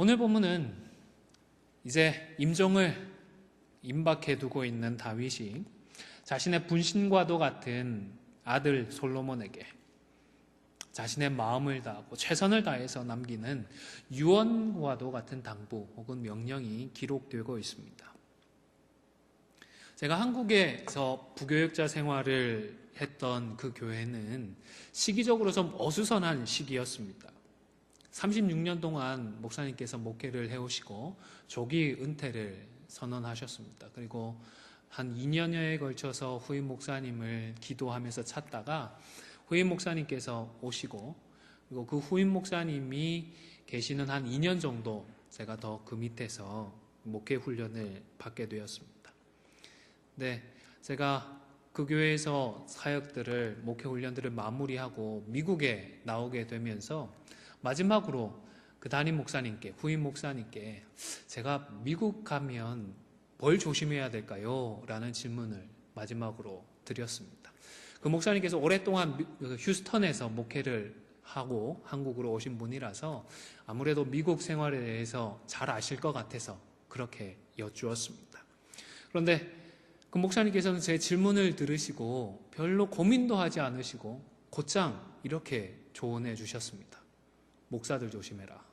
오늘 본문은 이제 임종을 임박해 두고 있는 다윗이 자신의 분신과도 같은 아들 솔로몬에게 자신의 마음을 다하고 최선을 다해서 남기는 유언과도 같은 당부 혹은 명령이 기록되고 있습니다. 제가 한국에서 부교육자 생활을 했던 그 교회는 시기적으로 좀 어수선한 시기였습니다. 36년 동안 목사님께서 목회를 해오시고 조기 은퇴를 선언하셨습니다. 그리고 한 2년여에 걸쳐서 후임 목사님을 기도하면서 찾다가 후임 목사님께서 오시고, 그리고 그 후임 목사님이 계시는 한 2년 정도 제가 더 그 밑에서 목회 훈련을 받게 되었습니다. 네, 제가 그 교회에서 사역들을, 목회 훈련들을 마무리하고 미국에 나오게 되면서 마지막으로 그 담임 목사님께, 후임 목사님께 제가 미국 가면 뭘 조심해야 될까요? 라는 질문을 마지막으로 드렸습니다. 그 목사님께서 오랫동안 휴스턴에서 목회를 하고 한국으로 오신 분이라서 아무래도 미국 생활에 대해서 잘 아실 것 같아서 그렇게 여쭈었습니다. 그런데 그 목사님께서는 제 질문을 들으시고 별로 고민도 하지 않으시고 곧장 이렇게 조언해 주셨습니다. 목사들 조심해라.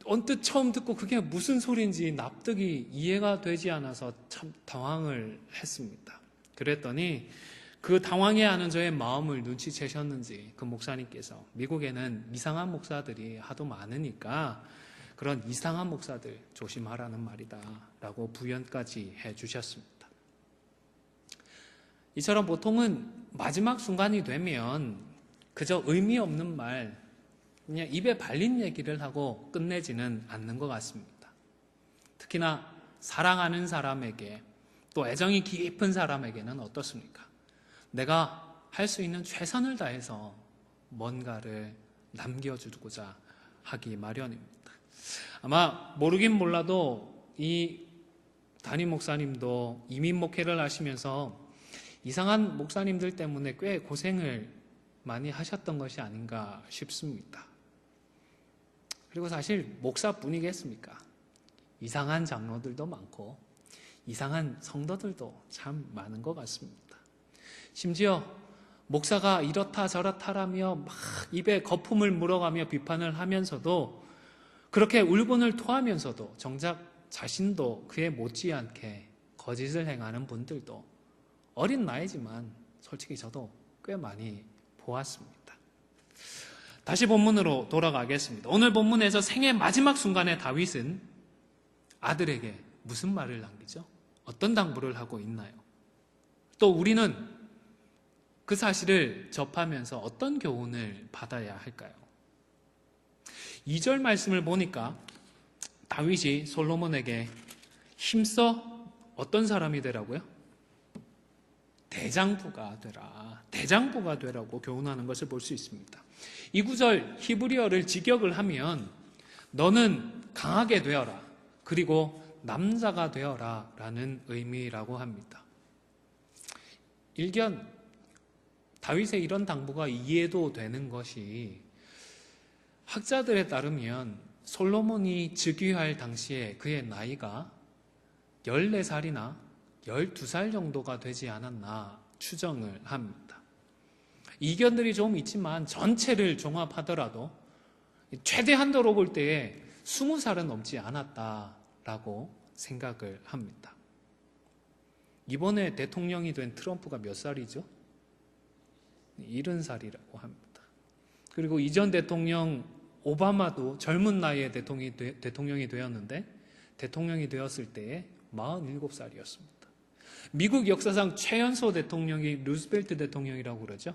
언뜻 처음 듣고 그게 무슨 소리인지 납득이 이해가 되지 않아서 참 당황을 했습니다. 그랬더니 그 당황해하는 저의 마음을 눈치채셨는지 그 목사님께서 미국에는 이상한 목사들이 하도 많으니까 그런 이상한 목사들 조심하라는 말이다 라고 부연까지 해주셨습니다. 이처럼 보통은 마지막 순간이 되면 그저 의미 없는 말, 그냥 입에 발린 얘기를 하고 끝내지는 않는 것 같습니다. 특히나 사랑하는 사람에게, 또 애정이 깊은 사람에게는 어떻습니까? 내가 할 수 있는 최선을 다해서 뭔가를 남겨주고자 하기 마련입니다. 아마 모르긴 몰라도 이 담임 목사님도 이민 목회를 하시면서 이상한 목사님들 때문에 꽤 고생을 많이 하셨던 것이 아닌가 싶습니다. 그리고 사실 목사뿐이겠습니까? 이상한 장로들도 많고 이상한 성도들도 참 많은 것 같습니다. 심지어 목사가 이렇다 저렇다라며 막 입에 거품을 물어가며 비판을 하면서도, 그렇게 울분을 토하면서도 정작 자신도 그에 못지않게 거짓을 행하는 분들도 어린 나이지만 솔직히 저도 꽤 많이 보았습니다. 다시 본문으로 돌아가겠습니다. 오늘 본문에서 생의 마지막 순간에 다윗은 아들에게 무슨 말을 남기죠? 어떤 당부를 하고 있나요? 또 우리는 그 사실을 접하면서 어떤 교훈을 받아야 할까요? 2절 말씀을 보니까 다윗이 솔로몬에게 힘써 어떤 사람이 되라고요? 대장부가 되라. 대장부가 되라고 교훈하는 것을 볼 수 있습니다. 이 구절 히브리어를 직역을 하면 너는 강하게 되어라. 그리고 남자가 되어라 라는 의미라고 합니다. 일견 다윗의 이런 당부가 이해도 되는 것이, 학자들에 따르면 솔로몬이 즉위할 당시에 그의 나이가 14살이나 12살 정도가 되지 않았나 추정을 합니다. 이견들이 좀 있지만 전체를 종합하더라도 최대한도로 볼 때에 20살은 넘지 않았다라고 생각을 합니다. 이번에 대통령이 된 트럼프가 몇 살이죠? 70살이라고 합니다. 그리고 이전 대통령 오바마도 젊은 나이에 대통령이 되었는데 대통령이 되었을 때에 47살이었습니다. 미국 역사상 최연소 대통령이 루즈벨트 대통령이라고 그러죠.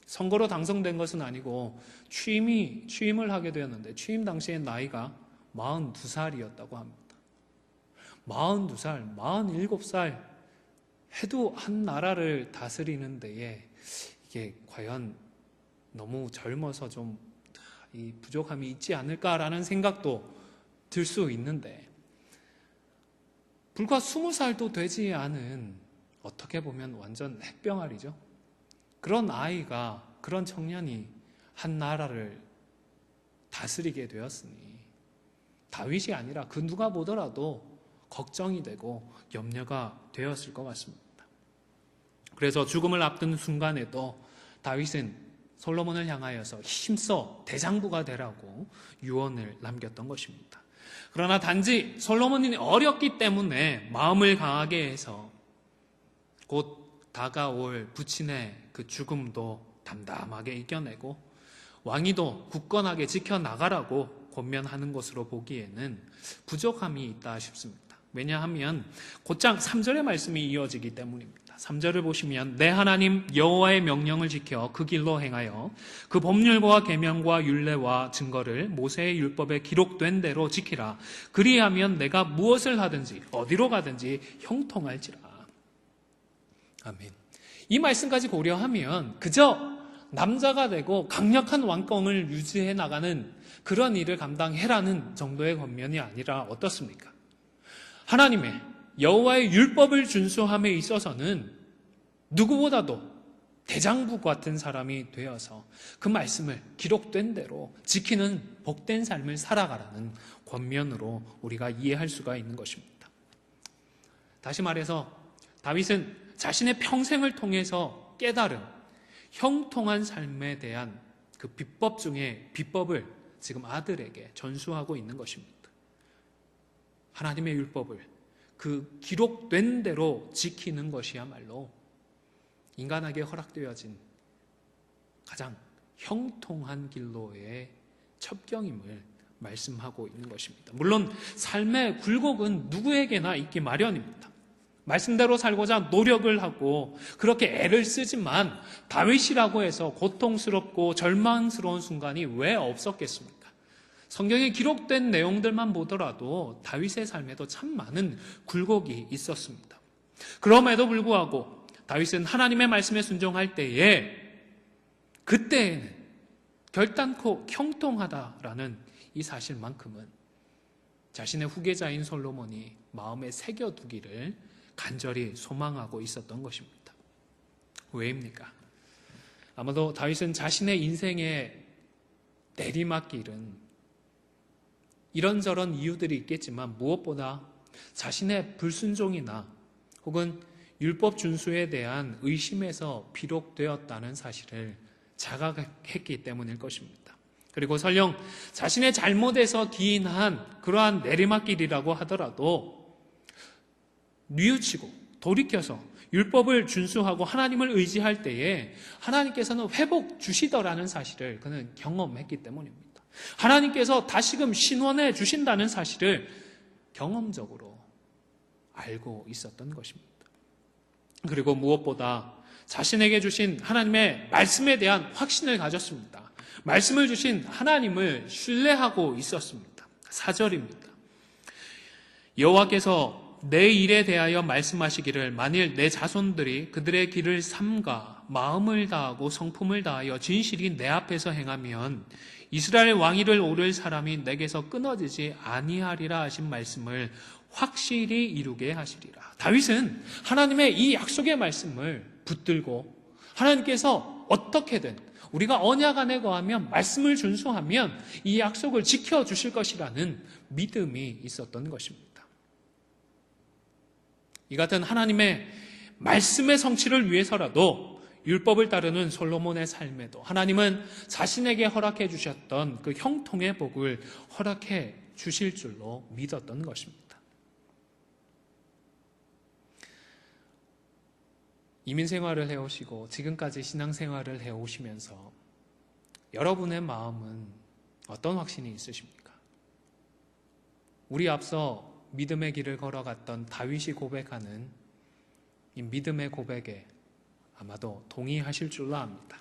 선거로 당선된 것은 아니고 취임을 하게 되었는데 취임 당시의 나이가 42살이었다고 합니다. 42살, 47살 해도 한 나라를 다스리는 데에 이게 과연 너무 젊어서 좀 이 부족함이 있지 않을까라는 생각도 들 수 있는데, 불과 20살도 되지 않은, 어떻게 보면 완전 핵병아리죠. 그런 아이가, 그런 청년이 한 나라를 다스리게 되었으니 다윗이 아니라 그 누가 보더라도 걱정이 되고 염려가 되었을 것 같습니다. 그래서 죽음을 앞둔 순간에도 다윗은 솔로몬을 향하여서 힘써 대장부가 되라고 유언을 남겼던 것입니다. 그러나 단지 솔로몬이 어렸기 때문에 마음을 강하게 해서 곧 다가올 부친의 그 죽음도 담담하게 이겨내고 왕위도 굳건하게 지켜나가라고 권면하는 것으로 보기에는 부족함이 있다 싶습니다. 왜냐하면 곧장 3절의 말씀이 이어지기 때문입니다. 3절을 보시면 내 하나님 여호와의 명령을 지켜 그 길로 행하여 그 법률과 계명과 율례와 증거를 모세의 율법에 기록된 대로 지키라. 그리하면 내가 무엇을 하든지 어디로 가든지 형통할지라. 아멘. 이 말씀까지 고려하면 그저 남자가 되고 강력한 왕권을 유지해 나가는 그런 일을 감당해라는 정도의 권면이 아니라 어떻습니까? 하나님의 여호와의 율법을 준수함에 있어서는 누구보다도 대장부 같은 사람이 되어서 그 말씀을 기록된 대로 지키는 복된 삶을 살아가라는 권면으로 우리가 이해할 수가 있는 것입니다. 다시 말해서 다윗은 자신의 평생을 통해서 깨달은 형통한 삶에 대한 그 비법 중에 비법을 지금 아들에게 전수하고 있는 것입니다. 하나님의 율법을 그 기록된 대로 지키는 것이야말로 인간에게 허락되어진 가장 형통한 길로의 첩경임을 말씀하고 있는 것입니다. 물론 삶의 굴곡은 누구에게나 있기 마련입니다. 말씀대로 살고자 노력을 하고 그렇게 애를 쓰지만 다윗이라고 해서 고통스럽고 절망스러운 순간이 왜 없었겠습니까? 성경에 기록된 내용들만 보더라도 다윗의 삶에도 참 많은 굴곡이 있었습니다. 그럼에도 불구하고 다윗은 하나님의 말씀에 순종할 때에 그때에는 결단코 형통하다라는 이 사실만큼은 자신의 후계자인 솔로몬이 마음에 새겨두기를 간절히 소망하고 있었던 것입니다. 왜입니까? 아마도 다윗은 자신의 인생의 내리막길은 이런저런 이유들이 있겠지만 무엇보다 자신의 불순종이나 혹은 율법 준수에 대한 의심에서 비롯되었다는 사실을 자각했기 때문일 것입니다. 그리고 설령 자신의 잘못에서 기인한 그러한 내리막길이라고 하더라도 뉘우치고 돌이켜서 율법을 준수하고 하나님을 의지할 때에 하나님께서는 회복 주시더라는 사실을 그는 경험했기 때문입니다. 하나님께서 다시금 신원해 주신다는 사실을 경험적으로 알고 있었던 것입니다. 그리고 무엇보다 자신에게 주신 하나님의 말씀에 대한 확신을 가졌습니다. 말씀을 주신 하나님을 신뢰하고 있었습니다. 4절입니다. 여호와께서 내 일에 대하여 말씀하시기를 만일 내 자손들이 그들의 길을 삼가 마음을 다하고 성품을 다하여 진실이 내 앞에서 행하면 이스라엘 왕위를 오를 사람이 내게서 끊어지지 아니하리라 하신 말씀을 확실히 이루게 하시리라. 다윗은 하나님의 이 약속의 말씀을 붙들고 하나님께서 어떻게든 우리가 언약 안에 거하면 말씀을 준수하면 이 약속을 지켜주실 것이라는 믿음이 있었던 것입니다. 이 같은 하나님의 말씀의 성취를 위해서라도 율법을 따르는 솔로몬의 삶에도 하나님은 자신에게 허락해 주셨던 그 형통의 복을 허락해 주실 줄로 믿었던 것입니다. 이민 생활을 해오시고 지금까지 신앙 생활을 해오시면서 여러분의 마음은 어떤 확신이 있으십니까? 우리 앞서 믿음의 길을 걸어갔던 다윗이 고백하는 이 믿음의 고백에 아마도 동의하실 줄로 압니다.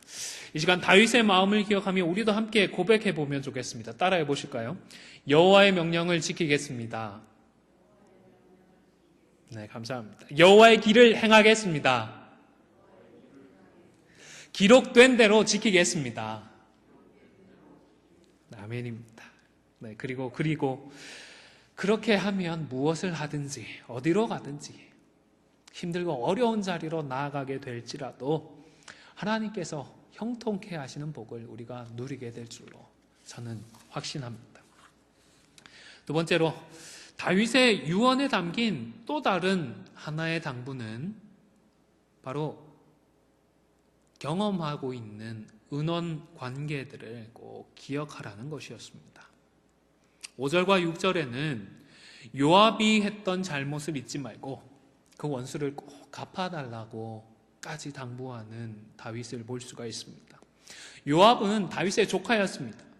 이 시간 다윗의 마음을 기억하며 우리도 함께 고백해 보면 좋겠습니다. 따라해 보실까요? 여호와의 명령을 지키겠습니다. 네, 감사합니다. 여호와의 길을 행하겠습니다. 기록된 대로 지키겠습니다. 아멘입니다. 네, 그리고 그렇게 하면 무엇을 하든지 어디로 가든지 힘들고 어려운 자리로 나아가게 될지라도 하나님께서 형통케 하시는 복을 우리가 누리게 될 줄로 저는 확신합니다. 두 번째로 다윗의 유언에 담긴 또 다른 하나의 당부는 바로 경험하고 있는 은원 관계들을 꼭 기억하라는 것이었습니다. 5절과 6절에는 요압이 했던 잘못을 잊지 말고 그 원수를 꼭 갚아달라고까지 당부하는 다윗을 볼 수가 있습니다. 요압은 다윗의 조카였습니다.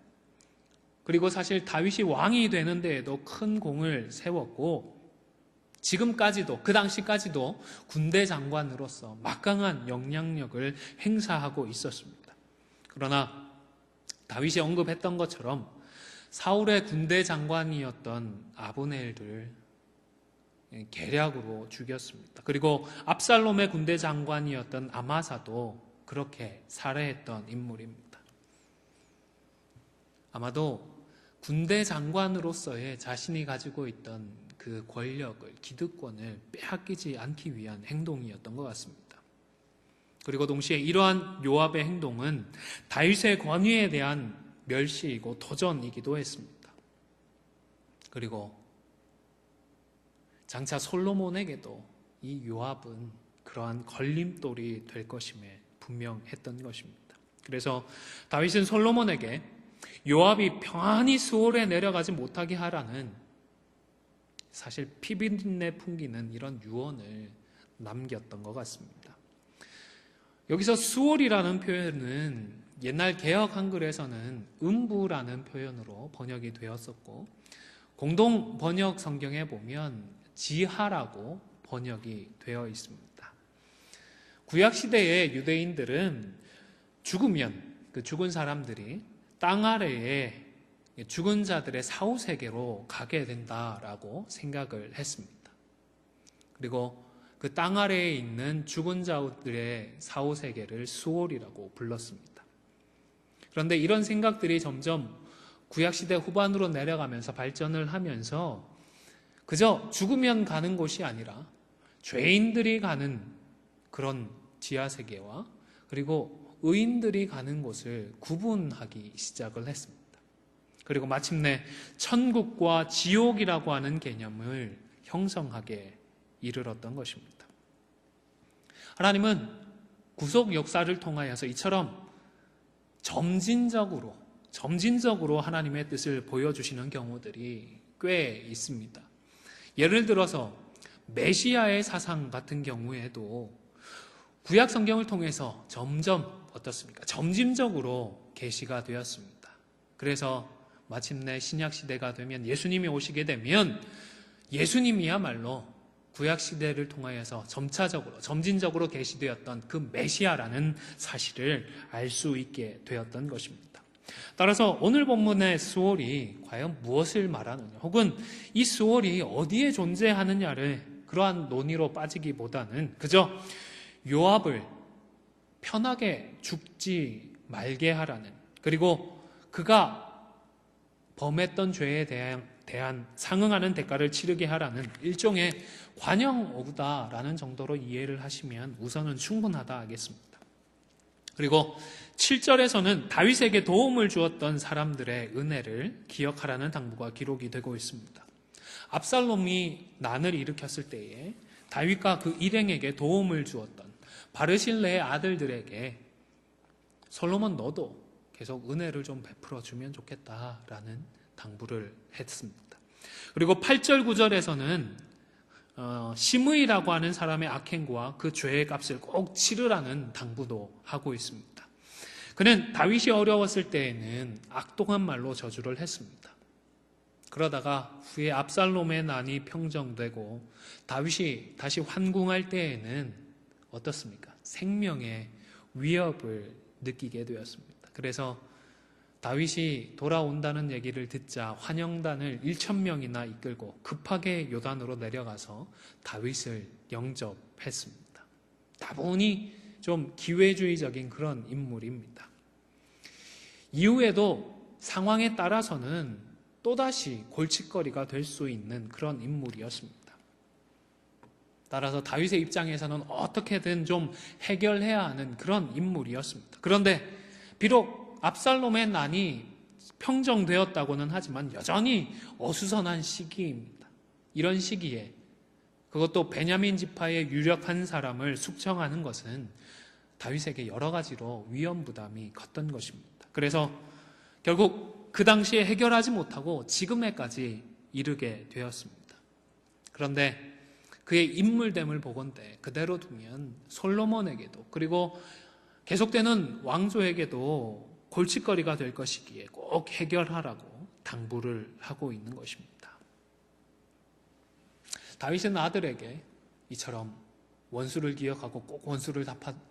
그리고 사실 다윗이 왕이 되는 데에도 큰 공을 세웠고 지금까지도, 그 당시까지도 군대 장관으로서 막강한 영향력을 행사하고 있었습니다. 그러나 다윗이 언급했던 것처럼 사울의 군대 장관이었던 아브넬을 계략으로 죽였습니다. 그리고 압살롬의 군대 장관이었던 아마사도 그렇게 살해했던 인물입니다. 아마도 군대 장관으로서의 자신이 가지고 있던 그 권력을, 기득권을 빼앗기지 않기 위한 행동이었던 것 같습니다. 그리고 동시에 이러한 요압의 행동은 다윗의 권위에 대한 멸시이고 도전이기도 했습니다. 그리고 장차 솔로몬에게도 이 요압은 그러한 걸림돌이 될 것임에 분명했던 것입니다. 그래서 다윗은 솔로몬에게 요압이 평안히 수월에 내려가지 못하게 하라는 사실 피비린내 풍기는 이런 유언을 남겼던 것 같습니다. 여기서 수월이라는 표현은 옛날 개역 한글에서는 음부라는 표현으로 번역이 되었었고 공동 번역 성경에 보면 지하라고 번역이 되어 있습니다. 구약 시대의 유대인들은 죽으면 그 죽은 사람들이 땅 아래에 죽은 자들의 사후세계로 가게 된다라고 생각을 했습니다. 그리고 그 땅 아래에 있는 죽은 자들의 사후세계를 수월이라고 불렀습니다. 그런데 이런 생각들이 점점 구약시대 후반으로 내려가면서 발전을 하면서 그저 죽으면 가는 곳이 아니라 죄인들이 가는 그런 지하세계와 그리고 의인들이 가는 곳을 구분하기 시작을 했습니다. 그리고 마침내 천국과 지옥이라고 하는 개념을 형성하게 이르렀던 것입니다. 하나님은 구속 역사를 통하여서 이처럼 점진적으로 하나님의 뜻을 보여주시는 경우들이 꽤 있습니다. 예를 들어서 메시아의 사상 같은 경우에도 구약 성경을 통해서 점점 어떻습니까? 점진적으로 계시가 되었습니다. 그래서 마침내 신약 시대가 되면 예수님이 오시게 되면 예수님이야말로 구약 시대를 통하여서 점진적으로 계시되었던 그 메시아라는 사실을 알 수 있게 되었던 것입니다. 따라서 오늘 본문의 수월이 과연 무엇을 말하느냐, 혹은 이 수월이 어디에 존재하느냐를 그러한 논의로 빠지기보다는 그저 요압을 편하게 죽지 말게 하라는, 그리고 그가 범했던 죄에 대한 상응하는 대가를 치르게 하라는 일종의 관용 오구다라는 정도로 이해를 하시면 우선은 충분하다 하겠습니다. 그리고 7절에서는 다윗에게 도움을 주었던 사람들의 은혜를 기억하라는 당부가 기록이 되고 있습니다. 압살롬이 난을 일으켰을 때에 다윗과 그 일행에게 도움을 주었던 바르실레의 아들들에게 솔로몬 너도 계속 은혜를 좀 베풀어 주면 좋겠다라는 당부를 했습니다. 그리고 8절 9절에서는 시므이라고 하는 사람의 악행과 그 죄의 값을 꼭 치르라는 당부도 하고 있습니다. 그는 다윗이 어려웠을 때에는 악독한 말로 저주를 했습니다. 그러다가 후에 압살롬의 난이 평정되고 다윗이 다시 환궁할 때에는 어떻습니까? 생명의 위협을 느끼게 되었습니다. 그래서 다윗이 돌아온다는 얘기를 듣자 환영단을 1,000명이나 이끌고 급하게 요단으로 내려가서 다윗을 영접했습니다. 다분히 좀 기회주의적인 그런 인물입니다. 이후에도 상황에 따라서는 또다시 골칫거리가 될 수 있는 그런 인물이었습니다. 따라서 다윗의 입장에서는 어떻게든 좀 해결해야 하는 그런 인물이었습니다. 그런데 비록 압살롬의 난이 평정되었다고는 하지만 여전히 어수선한 시기입니다. 이런 시기에 그것도 베냐민 지파의 유력한 사람을 숙청하는 것은 다윗에게 여러 가지로 위험 부담이 컸던 것입니다. 그래서 결국 그 당시에 해결하지 못하고 지금에까지 이르게 되었습니다. 그런데 그의 인물됨을 보건대 그대로 두면 솔로몬에게도 그리고 계속되는 왕조에게도 골칫거리가 될 것이기에 꼭 해결하라고 당부를 하고 있는 것입니다. 다윗은 아들에게 이처럼 원수를 기억하고 꼭 원수를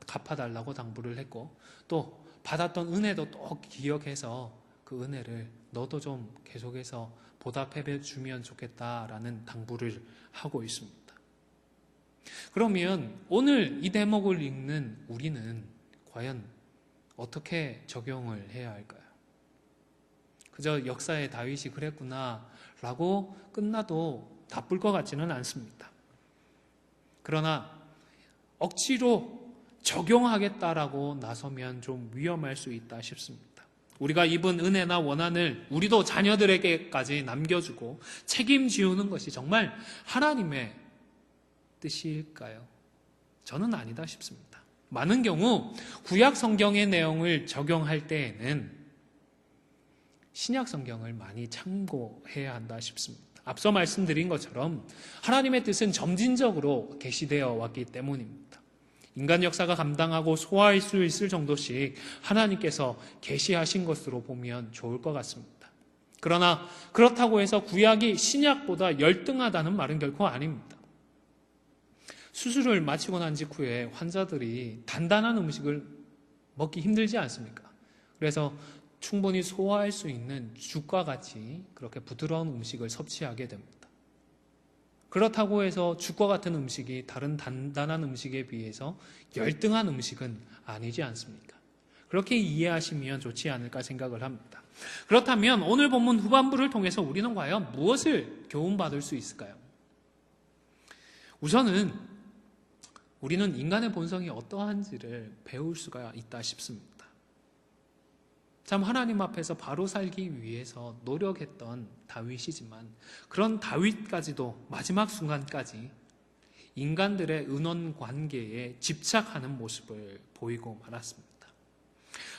갚아달라고 당부를 했고 또 받았던 은혜도 또 기억해서 그 은혜를 너도 좀 계속해서 보답해 주면 좋겠다라는 당부를 하고 있습니다. 그러면 오늘 이 대목을 읽는 우리는 과연 어떻게 적용을 해야 할까요? 그저 역사의 다윗이 그랬구나 라고 끝나도 나쁠 것 같지는 않습니다. 그러나 억지로 적용하겠다라고 나서면 좀 위험할 수 있다 싶습니다. 우리가 입은 은혜나 원한을 우리도 자녀들에게까지 남겨주고 책임지우는 것이 정말 하나님의 뜻일까요? 저는 아니다 싶습니다. 많은 경우 구약 성경의 내용을 적용할 때에는 신약 성경을 많이 참고해야 한다 싶습니다. 앞서 말씀드린 것처럼 하나님의 뜻은 점진적으로 계시되어 왔기 때문입니다. 인간 역사가 감당하고 소화할 수 있을 정도씩 하나님께서 계시하신 것으로 보면 좋을 것 같습니다. 그러나 그렇다고 해서 구약이 신약보다 열등하다는 말은 결코 아닙니다. 수술을 마치고 난 직후에 환자들이 단단한 음식을 먹기 힘들지 않습니까? 그래서 충분히 소화할 수 있는 죽과 같이 그렇게 부드러운 음식을 섭취하게 됩니다. 그렇다고 해서 죽과 같은 음식이 다른 단단한 음식에 비해서 열등한 음식은 아니지 않습니까? 그렇게 이해하시면 좋지 않을까 생각을 합니다. 그렇다면 오늘 본문 후반부를 통해서 우리는 과연 무엇을 교훈받을 수 있을까요? 우선은 우리는 인간의 본성이 어떠한지를 배울 수가 있다 싶습니다. 참 하나님 앞에서 바로 살기 위해서 노력했던 다윗이지만 그런 다윗까지도 마지막 순간까지 인간들의 은원 관계에 집착하는 모습을 보이고 말았습니다.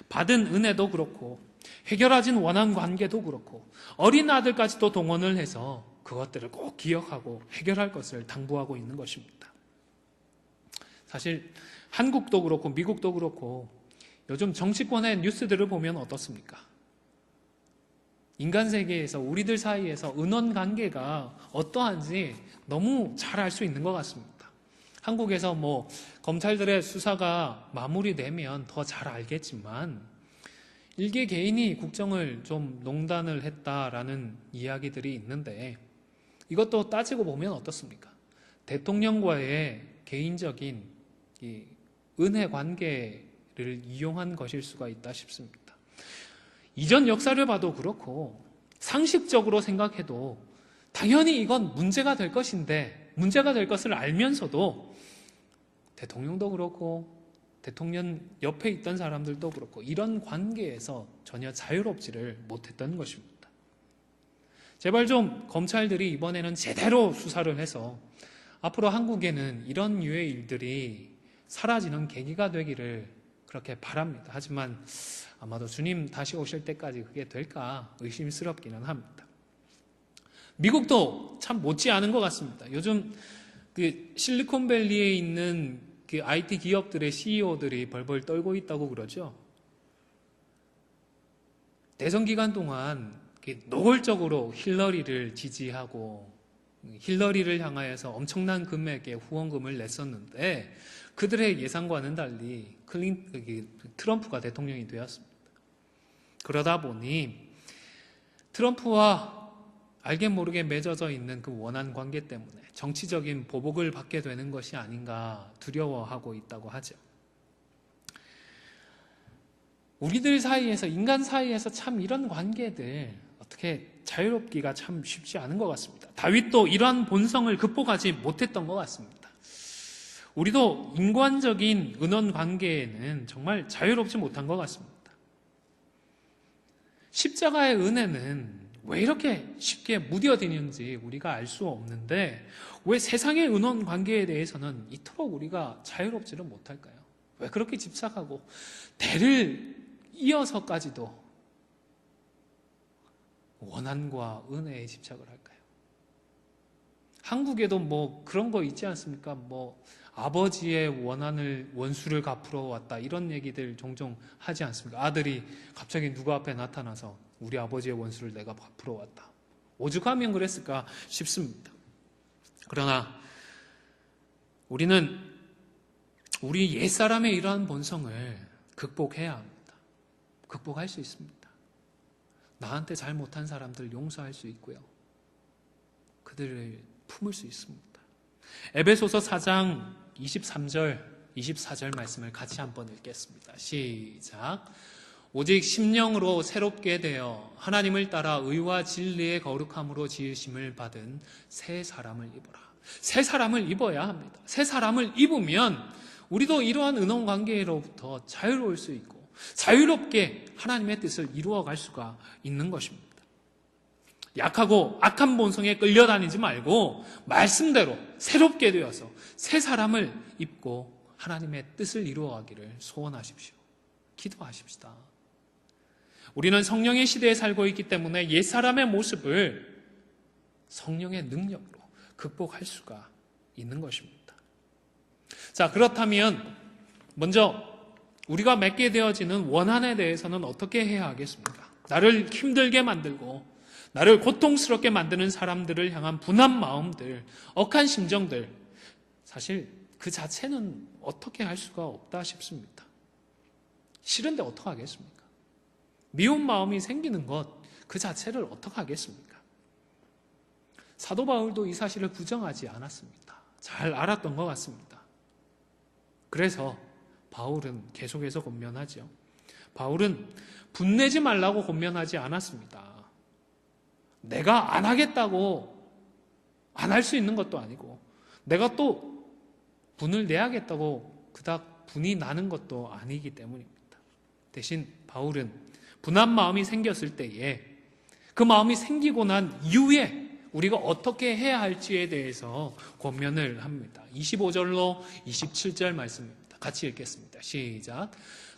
받은 은혜도 그렇고 해결하진 원한 관계도 그렇고 어린 아들까지도 동원을 해서 그것들을 꼭 기억하고 해결할 것을 당부하고 있는 것입니다. 사실 한국도 그렇고 미국도 그렇고 요즘 정치권의 뉴스들을 보면 어떻습니까? 인간 세계에서 우리들 사이에서 은원 관계가 어떠한지 너무 잘 알 수 있는 것 같습니다. 한국에서 검찰들의 수사가 마무리되면 더 잘 알겠지만 일개 개인이 국정을 좀 농단을 했다라는 이야기들이 있는데 이것도 따지고 보면 어떻습니까? 대통령과의 개인적인 이 은혜 관계를 이용한 것일 수가 있다 싶습니다. 이전 역사를 봐도 그렇고 상식적으로 생각해도 당연히 이건 문제가 될 것인데 문제가 될 것을 알면서도 대통령도 그렇고 대통령 옆에 있던 사람들도 그렇고 이런 관계에서 전혀 자유롭지를 못했던 것입니다. 제발 좀 검찰들이 이번에는 제대로 수사를 해서 앞으로 한국에는 이런 류의 일들이 사라지는 계기가 되기를 그렇게 바랍니다. 하지만 아마도 주님 다시 오실 때까지 그게 될까 의심스럽기는 합니다. 미국도 참 못지않은 것 같습니다. 요즘 그 실리콘밸리에 있는 그 IT 기업들의 CEO들이 벌벌 떨고 있다고 그러죠. 대선 기간 동안 노골적으로 힐러리를 지지하고 힐러리를 향하여서 엄청난 금액의 후원금을 냈었는데 그들의 예상과는 달리 트럼프가 대통령이 되었습니다. 그러다 보니 트럼프와 알게 모르게 맺어져 있는 그 원한 관계 때문에 정치적인 보복을 받게 되는 것이 아닌가 두려워하고 있다고 하죠. 우리들 사이에서, 인간 사이에서 참 이런 관계들 어떻게 자유롭기가 참 쉽지 않은 것 같습니다. 다윗도 이러한 본성을 극복하지 못했던 것 같습니다. 우리도 인간적인 은원 관계에는 정말 자유롭지 못한 것 같습니다. 십자가의 은혜는 왜 이렇게 쉽게 무뎌지는지 우리가 알 수 없는데 왜 세상의 은원 관계에 대해서는 이토록 우리가 자유롭지를 못할까요? 왜 그렇게 집착하고 대를 이어서까지도 원한과 은혜에 집착을 할까요? 한국에도 뭐 그런 거 있지 않습니까? 뭐 아버지의 원수를 갚으러 왔다 이런 얘기들 종종 하지 않습니까? 아들이 갑자기 누구 앞에 나타나서 우리 아버지의 원수를 내가 갚으러 왔다. 오죽하면 그랬을까 싶습니다. 그러나 우리는 우리 옛사람의 이러한 본성을 극복해야 합니다. 극복할 수 있습니다. 나한테 잘못한 사람들 용서할 수 있고요. 그들을 품을 수 있습니다. 에베소서 4장 23절, 24절 말씀을 같이 한번 읽겠습니다. 시작. 오직 심령으로 새롭게 되어 하나님을 따라 의와 진리의 거룩함으로 지으심을 받은 새 사람을 입어라. 새 사람을 입어야 합니다. 새 사람을 입으면 우리도 이러한 은원 관계로부터 자유로울 수 있고 자유롭게 하나님의 뜻을 이루어갈 수가 있는 것입니다. 약하고 악한 본성에 끌려다니지 말고 말씀대로 새롭게 되어서 새 사람을 입고 하나님의 뜻을 이루어가기를 소원하십시오. 기도하십시다. 우리는 성령의 시대에 살고 있기 때문에 옛사람의 모습을 성령의 능력으로 극복할 수가 있는 것입니다. 자, 그렇다면 먼저 우리가 맺게 되어지는 원한에 대해서는 어떻게 해야 하겠습니까? 나를 힘들게 만들고 나를 고통스럽게 만드는 사람들을 향한 분한 마음들, 억한 심정들, 사실 그 자체는 어떻게 할 수가 없다 싶습니다. 싫은데 어떡하겠습니까? 미운 마음이 생기는 것 그 자체를 어떡하겠습니까? 사도 바울도 이 사실을 부정하지 않았습니다. 잘 알았던 것 같습니다. 그래서 바울은 계속해서 권면하죠. 바울은 분내지 말라고 권면하지 않았습니다. 내가 안 하겠다고 안 할 수 있는 것도 아니고 내가 또 분을 내야겠다고 그닥 분이 나는 것도 아니기 때문입니다. 대신 바울은 분한 마음이 생겼을 때에 그 마음이 생기고 난 이후에 우리가 어떻게 해야 할지에 대해서 권면을 합니다. 25절로 27절 말씀입니다. 같이 읽겠습니다. 시작.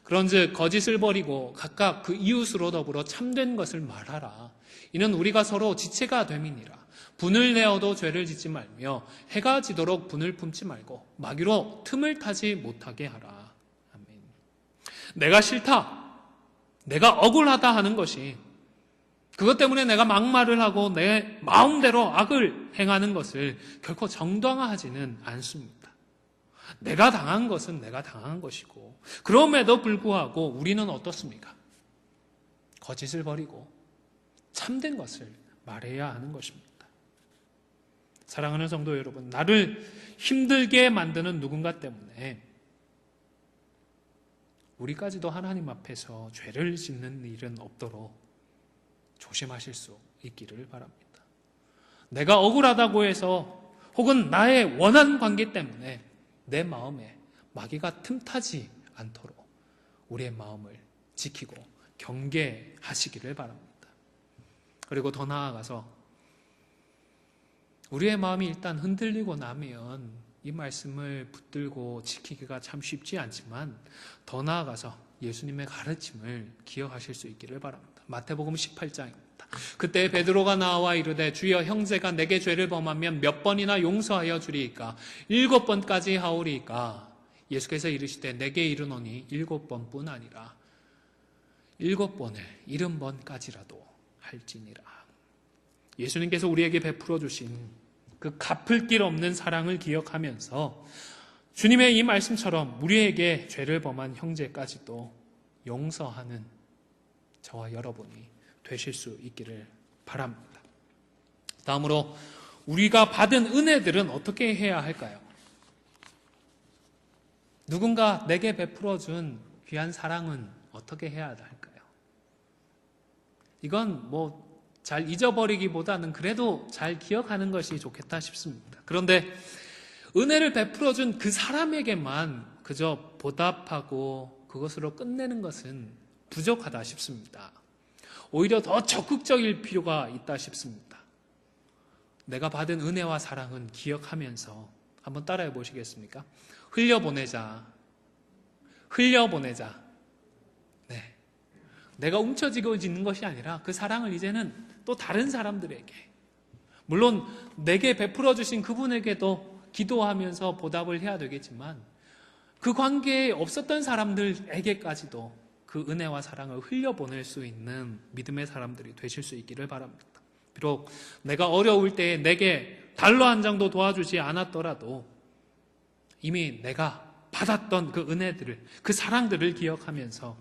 그런즉 거짓을 버리고 각각 그 이웃으로 더불어 참된 것을 말하라. 이는 우리가 서로 지체가 됨이니라. 분을 내어도 죄를 짓지 말며 해가 지도록 분을 품지 말고 마귀로 틈을 타지 못하게 하라. 아멘. 내가 싫다, 내가 억울하다 하는 것이 그것 때문에 내가 막말을 하고 내 마음대로 악을 행하는 것을 결코 정당화하지는 않습니다. 내가 당한 것은 내가 당한 것이고 그럼에도 불구하고 우리는 어떻습니까? 거짓을 버리고 참된 것을 말해야 하는 것입니다. 사랑하는 성도 여러분, 나를 힘들게 만드는 누군가 때문에 우리까지도 하나님 앞에서 죄를 짓는 일은 없도록 조심하실 수 있기를 바랍니다. 내가 억울하다고 해서 혹은 나의 원한 관계 때문에 내 마음에 마귀가 틈타지 않도록 우리의 마음을 지키고 경계하시기를 바랍니다. 그리고 더 나아가서 우리의 마음이 일단 흔들리고 나면 이 말씀을 붙들고 지키기가 참 쉽지 않지만 더 나아가서 예수님의 가르침을 기억하실 수 있기를 바랍니다. 마태복음 18장입니다. 그때 베드로가 나와 이르되 주여 형제가 내게 죄를 범하면 몇 번이나 용서하여 주리이까 7번까지 하오리이까 예수께서 이르시되 내게 이르노니 7번뿐 아니라 7번을 70번까지라도 할지니라. 예수님께서 우리에게 베풀어 주신 그 갚을 길 없는 사랑을 기억하면서 주님의 이 말씀처럼 우리에게 죄를 범한 형제까지도 용서하는 저와 여러분이 되실 수 있기를 바랍니다. 다음으로 우리가 받은 은혜들은 어떻게 해야 할까요? 누군가 내게 베풀어 준 귀한 사랑은 어떻게 해야 할까요? 이건 잘 잊어버리기보다는 그래도 잘 기억하는 것이 좋겠다 싶습니다. 그런데 은혜를 베풀어준 그 사람에게만 그저 보답하고 그것으로 끝내는 것은 부족하다 싶습니다. 오히려 더 적극적일 필요가 있다 싶습니다. 내가 받은 은혜와 사랑은 기억하면서 한번 따라해 보시겠습니까? 흘려보내자. 흘려보내자. 네. 내가 움켜쥐어지는 것이 아니라 그 사랑을 이제는 또 다른 사람들에게, 물론 내게 베풀어 주신 그분에게도 기도하면서 보답을 해야 되겠지만 그 관계에 없었던 사람들에게까지도 그 은혜와 사랑을 흘려보낼 수 있는 믿음의 사람들이 되실 수 있기를 바랍니다. 비록 내가 어려울 때에 내게 달러 한 장도 도와주지 않았더라도 이미 내가 받았던 그 은혜들을, 그 사랑들을 기억하면서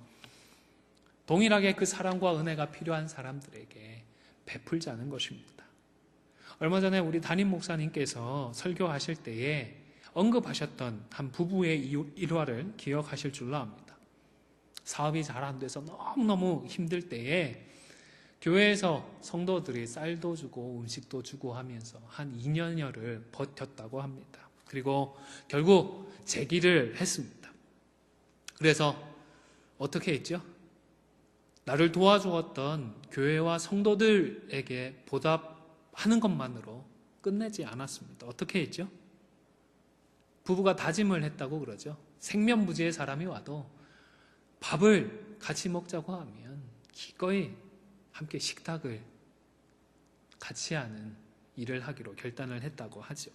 동일하게 그 사랑과 은혜가 필요한 사람들에게 베풀자는 것입니다. 얼마 전에 우리 담임 목사님께서 설교하실 때에 언급하셨던 한 부부의 일화를 기억하실 줄로 압니다. 사업이 잘 안 돼서 너무너무 힘들 때에 교회에서 성도들이 쌀도 주고 음식도 주고 하면서 한 2년여를 버텼다고 합니다. 그리고 결국 재기를 했습니다. 그래서 어떻게 했죠? 나를 도와주었던 교회와 성도들에게 보답하는 것만으로 끝내지 않았습니다. 어떻게 했죠? 부부가 다짐을 했다고 그러죠. 생면부지의 사람이 와도 밥을 같이 먹자고 하면 기꺼이 함께 식탁을 같이 하는 일을 하기로 결단을 했다고 하죠.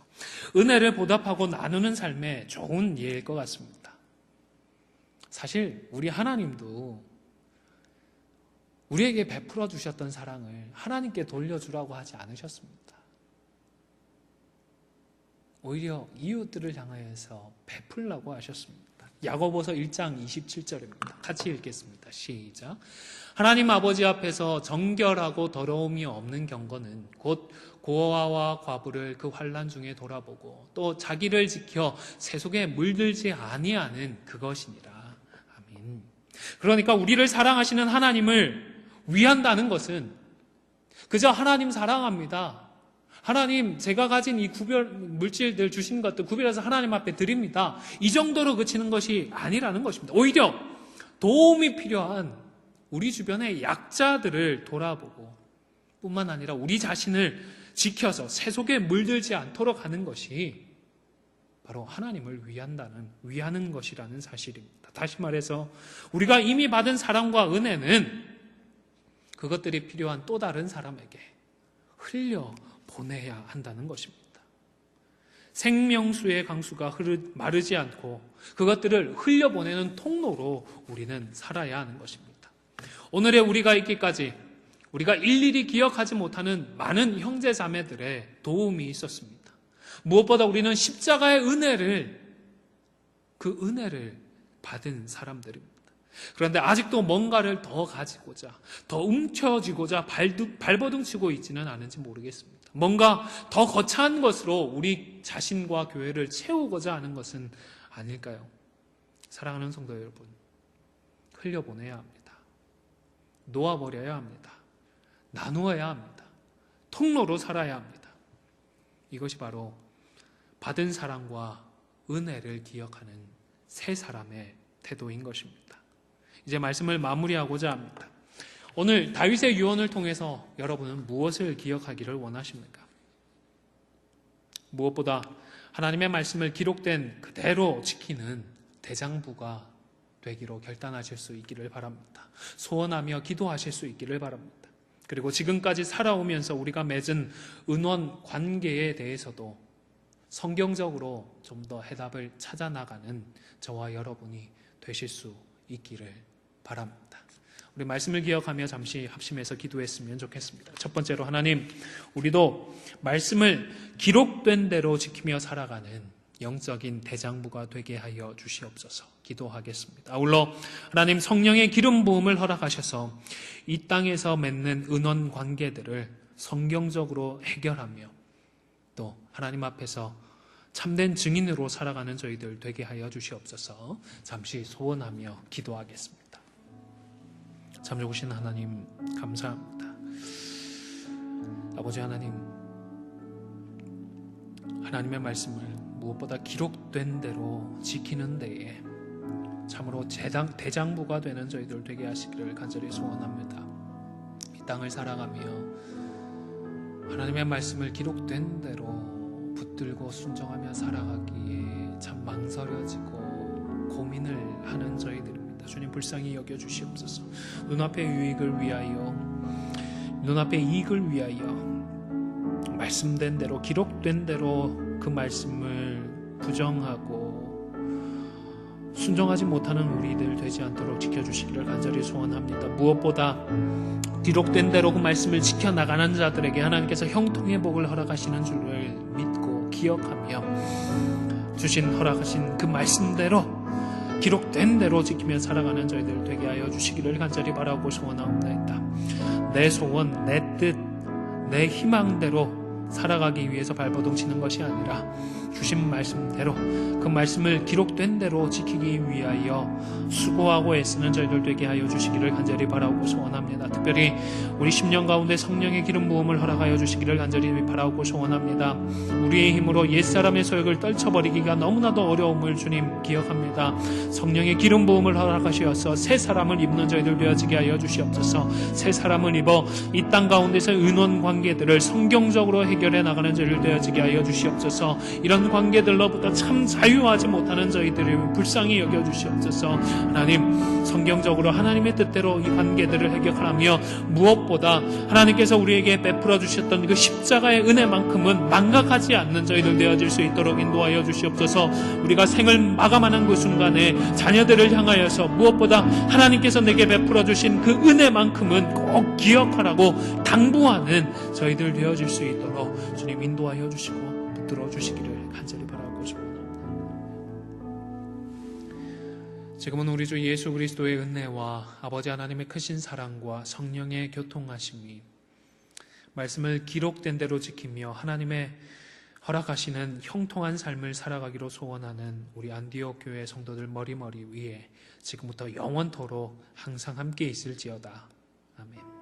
은혜를 보답하고 나누는 삶의 좋은 예일 것 같습니다. 사실 우리 하나님도 우리에게 베풀어 주셨던 사랑을 하나님께 돌려주라고 하지 않으셨습니다. 오히려 이웃들을 향하여서 베풀라고 하셨습니다. 야고보서 1장 27절입니다. 같이 읽겠습니다. 시작. 하나님 아버지 앞에서 정결하고 더러움이 없는 경건은 곧 고아와 과부를 그 환난 중에 돌아보고 또 자기를 지켜 세속에 물들지 아니하는 그것이니라. 아멘. 그러니까 우리를 사랑하시는 하나님을 위한다는 것은 그저 하나님 사랑합니다, 하나님 제가 가진 이 물질들 주신 것들 구별해서 하나님 앞에 드립니다, 이 정도로 그치는 것이 아니라는 것입니다. 오히려 도움이 필요한 우리 주변의 약자들을 돌아보고 뿐만 아니라 우리 자신을 지켜서 세속에 물들지 않도록 하는 것이 바로 하나님을 위하는 것이라는 사실입니다. 다시 말해서 우리가 이미 받은 사랑과 은혜는 그것들이 필요한 또 다른 사람에게 흘려 보내야 한다는 것입니다. 생명수의 강수가 마르지 않고 그것들을 흘려보내는 통로로 우리는 살아야 하는 것입니다. 오늘의 우리가 있기까지 우리가 일일이 기억하지 못하는 많은 형제 자매들의 도움이 있었습니다. 무엇보다 우리는 십자가의 그 은혜를 받은 사람들입니다. 그런데 아직도 뭔가를 더 가지고자, 더 움켜쥐고자 발버둥치고 있지는 않은지 모르겠습니다. 뭔가 더 거창한 것으로 우리 자신과 교회를 채우고자 하는 것은 아닐까요? 사랑하는 성도 여러분, 흘려보내야 합니다. 놓아버려야 합니다. 나누어야 합니다. 통로로 살아야 합니다. 이것이 바로 받은 사랑과 은혜를 기억하는 새 사람의 태도인 것입니다. 이제 말씀을 마무리하고자 합니다. 오늘 다윗의 유언을 통해서 여러분은 무엇을 기억하기를 원하십니까? 무엇보다 하나님의 말씀을 기록된 그대로 지키는 대장부가 되기로 결단하실 수 있기를 바랍니다. 소원하며 기도하실 수 있기를 바랍니다. 그리고 지금까지 살아오면서 우리가 맺은 은원 관계에 대해서도 성경적으로 좀 더 해답을 찾아 나가는 저와 여러분이 되실 수 있기를 바랍니다. 우리 말씀을 기억하며 잠시 합심해서 기도했으면 좋겠습니다. 첫 번째로, 하나님, 우리도 말씀을 기록된 대로 지키며 살아가는 영적인 대장부가 되게 하여 주시옵소서 기도하겠습니다. 아울러 하나님, 성령의 기름 부음을 허락하셔서 이 땅에서 맺는 은원 관계들을 성경적으로 해결하며 또 하나님 앞에서 참된 증인으로 살아가는 저희들 되게 하여 주시옵소서. 잠시 소원하며 기도하겠습니다. 참 좋으신 하나님, 감사합니다. 아버지 하나님, 하나님의 말씀을 무엇보다 기록된 대로 지키는 데에 참으로 대장부가 되는 저희들 되게 하시기를 간절히 소원합니다. 땅을 살아가며 하나님의 말씀을 기록된 대로 붙들고 순종하며 살아가기에 참 망설여지고 고민을 하는 저희들입니다. 주님 불쌍히 여겨주시옵소서. 눈앞의 이익을 위하여 말씀된 대로 기록된 대로 그 말씀을 부정하고 순종하지 못하는 우리들 되지 않도록 지켜주시기를 간절히 소원합니다. 무엇보다 기록된 대로 그 말씀을 지켜나가는 자들에게 하나님께서 형통의 복을 허락하시는 줄을 믿고 기억하며 허락하신 그 말씀대로 기록된 대로 지키며 살아가는 저희들 되게 하여 주시기를 간절히 바라고 소원합니다. 내 소원, 내 뜻, 내 희망대로 살아가기 위해서 발버둥 치는 것이 아니라 주신 말씀대로 그 말씀을 기록된 대로 지키기 위하여 수고하고 애쓰는 저희들 되게 하여 주시기를 간절히 바라고 소원합니다. 특별히 우리 10년 가운데 성령의 기름 부음을 허락하여 주시기를 간절히 바라고 소원합니다. 우리의 힘으로 옛사람의 소욕을 떨쳐버리기가 너무나도 어려움을 주님 기억합니다. 성령의 기름 부음을 허락하시어서 새 사람을 입는 저희들 되어지게 하여 주시옵소서. 새 사람을 입어 이 땅 가운데서 은원 관계들을 성경적으로 해결해 나가는 저희들 되어지게 하여 주시옵소서. 이런 관계들로부터 참 자유하지 못하는 저희들을 불쌍히 여겨주시옵소서. 하나님, 성경적으로 하나님의 뜻대로 이 관계들을 해결하며 무엇보다 하나님께서 우리에게 베풀어 주셨던 그 십자가의 은혜만큼은 망각하지 않는 저희들 되어질 수 있도록 인도하여 주시옵소서. 우리가 생을 마감하는 그 순간에 자녀들을 향하여서 무엇보다 하나님께서 내게 베풀어 주신 그 은혜만큼은 꼭 기억하라고 당부하는 저희들 되어질 수 있도록 주님 인도하여 주시고 붙들어 주시기를 간절히 바라고 소원합니다. 지금은 우리 주 예수 그리스도의 은혜와 아버지 하나님의 크신 사랑과 성령의 교통하심이 말씀을 기록된 대로 지키며 하나님의 허락하시는 형통한 삶을 살아가기로 소원하는 우리 안디옥 교회 성도들 머리머리 위에 지금부터 영원토록 항상 함께 있을지어다. 아멘.